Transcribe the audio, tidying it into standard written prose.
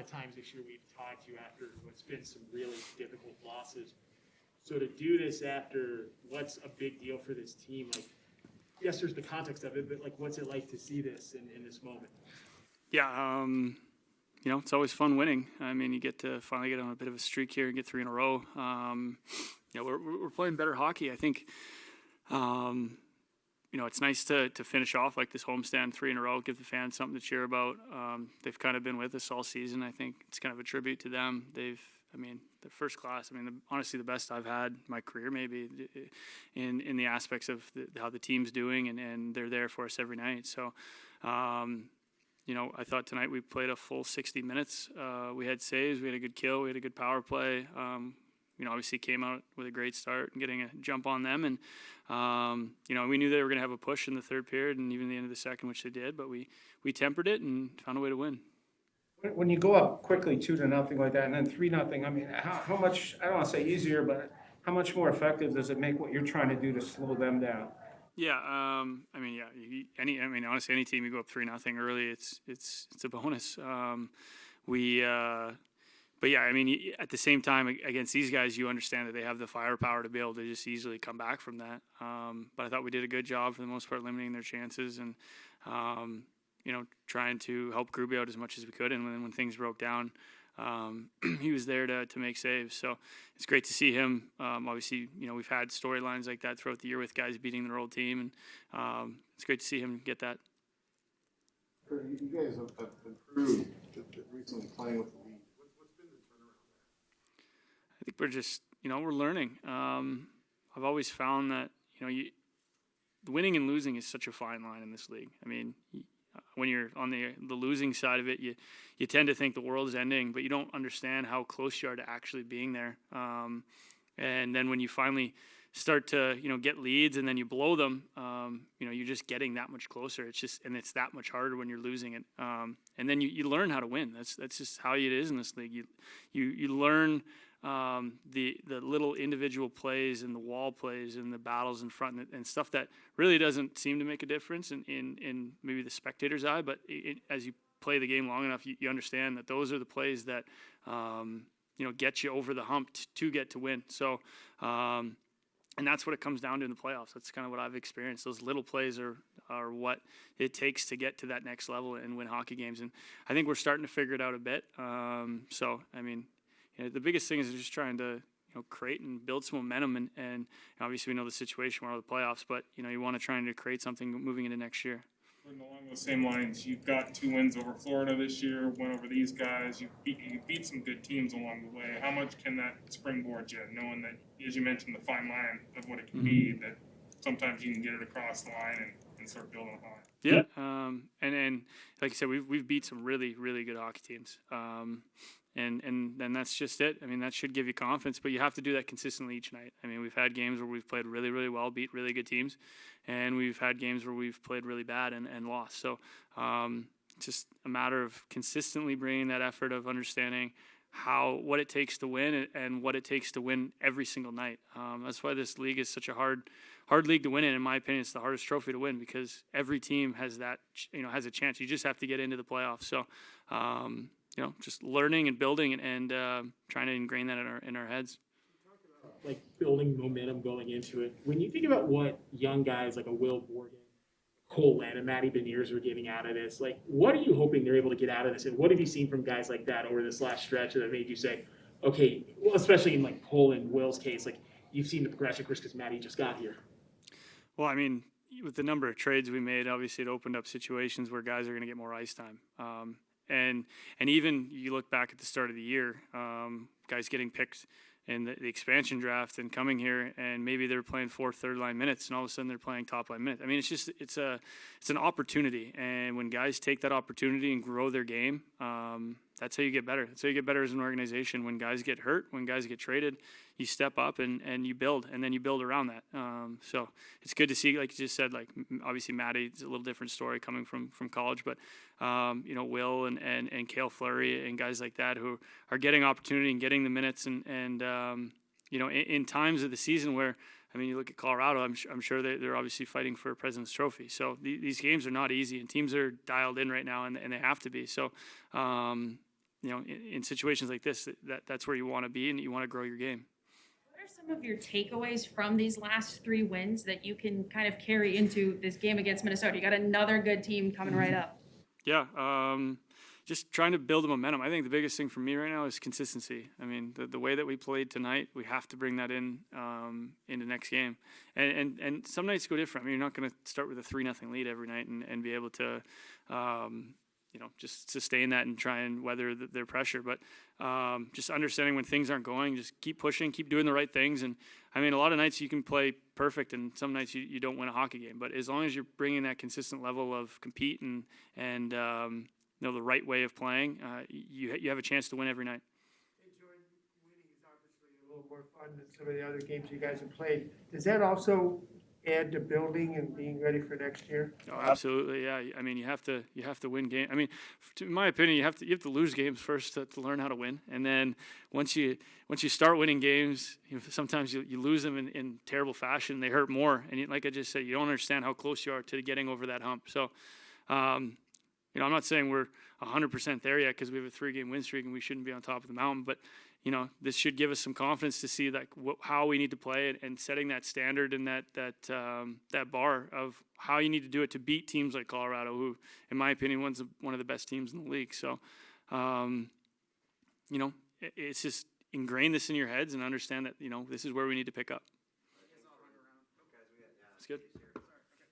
of times this year we've talked to you after what's been some really difficult losses. So to do this after what's a big deal for this team, like, yes, there's the context of it, but like, what's it like to see this in this moment? Yeah, it's always fun winning. I mean, you get to finally get on a bit of a streak here and get 3 in a row. We're playing better hockey. I think, it's nice to finish off like this homestand 3 in a row, give the fans something to cheer about. They've kind of been with us all season. I think it's kind of a tribute to them. They're first class. Honestly, the best I've had in my career, maybe, in the aspects of how the team's doing, and they're there for us every night. So, I thought tonight we played a full 60 minutes. We had saves, we had a good kill, we had a good power play. Obviously came out with a great start and getting a jump on them. And, we knew they were going to have a push in the third period and even the end of the second, which they did. But we tempered it and found a way to win. When you go up quickly 2-0 like that and then 3-0, how much, I don't want to say easier, but how much more effective does it make what you're trying to do to slow them down? Yeah, honestly, any team you go up 3-0 early, it's a bonus. But yeah, at the same time, against these guys, you understand that they have the firepower to be able to just easily come back from that. But I thought we did a good job for the most part, limiting their chances and, trying to help Gruby out as much as we could. And when things broke down, he was there to make saves. So it's great to see him. Obviously, we've had storylines like that throughout the year with guys beating their old team, and it's great to see him get that. You guys have improved recently playing with the league. What's been the turnaround there? I think we're just, we're learning. I've always found that, the winning and losing is such a fine line in this league. When you're on the losing side of it, you tend to think the world is ending, but you don't understand how close you are to actually being there. And then when you finally start to, get leads and then you blow them, you're just getting that much closer. And it's that much harder when you're losing it. And then you learn how to win. That's just how it is in this league. You learn the little individual plays and the wall plays and the battles in front and stuff that really doesn't seem to make a difference in maybe the spectator's eye, but as you play the game long enough, you understand that those are the plays that get you over the hump to get to win. So and that's what it comes down to in the playoffs. That's kind of what I've experienced. Those little plays are what it takes to get to that next level and win hockey games, and I think we're starting to figure it out a bit. The biggest thing is just trying to create and build some momentum, and obviously we know the situation we're out of the playoffs, but you want to try and create something moving into next year. And along those same lines, you've got 2 wins over Florida this year, went over these guys. You beat some good teams along the way. How much can that springboard you, knowing that, as you mentioned, the fine line of what it can be, that sometimes you can get it across the line and start building upon it? Yeah, and like I said, we've beat some really, really good hockey teams. And then that's just it. That should give you confidence, but you have to do that consistently each night. We've had games where we've played really, really well, beat really good teams, and we've had games where we've played really bad and lost. So just a matter of consistently bringing that effort of understanding what it takes to win and what it takes to win every single night. That's why this league is such a hard league to win in. In my opinion, it's the hardest trophy to win because every team has that, has a chance. You just have to get into the playoffs. So, just learning and building and trying to ingrain that in our heads. Like building momentum going into it. When you think about what young guys like a Will Borgen, Cole Land, and Matty Beniers are getting out of this, like what are you hoping they're able to get out of this? And what have you seen from guys like that over this last stretch that made you say, okay, well, especially in like Cole and Will's case, like you've seen the progression, Chris, because Matty just got here. Well, with the number of trades we made, obviously it opened up situations where guys are going to get more ice time. And even you look back at the start of the year, guys getting picked in the expansion draft and coming here, and maybe they're playing 4 third-line minutes, and all of a sudden they're playing top-line minutes. It's an opportunity, and when guys take that opportunity and grow their game, that's how you get better. That's how you get better as an organization. When guys get hurt, when guys get traded, you step up and you build, and then you build around that. So it's good to see, like you just said, like obviously Matty, it's a little different story coming from college, but Will and Cale Fleury and guys like that who are getting opportunity and getting the minutes and in times of the season where, you look at Colorado, I'm sure they're obviously fighting for a President's Trophy. So these games are not easy, and teams are dialed in right now, and they have to be. So, in situations like this, that's where you want to be and you want to grow your game. What are some of your takeaways from these last 3 wins that you can kind of carry into this game against Minnesota? You got another good team coming right up. Yeah, just trying to build the momentum. I think the biggest thing for me right now is consistency. I mean, the way that we played tonight, we have to bring that in the next game. And some nights go different. I mean, you're not going to start with a 3-0 lead every night and be able to, just sustain that and try and weather their pressure. But just understanding when things aren't going, just keep pushing, keep doing the right things. And I mean, a lot of nights you can play perfect, and some nights you don't win a hockey game. But as long as you're bringing that consistent level of compete and the right way of playing, you have a chance to win every night. Hey, Jordan, winning is obviously a little more fun than some of the other games you guys have played. Does that also add to building and being ready for next year? Oh, absolutely, yeah. I mean, you have to win games. I mean, in my opinion, you have to lose games first to learn how to win, and then once you start winning games, sometimes you lose them in terrible fashion. They hurt more, and like I just said, you don't understand how close you are to getting over that hump. So. I'm not saying we're 100% there yet because we have a 3-game win streak and we shouldn't be on top of the mountain. But, this should give us some confidence to see how we need to play and setting that standard and that bar of how you need to do it to beat teams like Colorado, who, in my opinion, one of the best teams in the league. So, it's just ingrain this in your heads and understand that, this is where we need to pick up. That's good.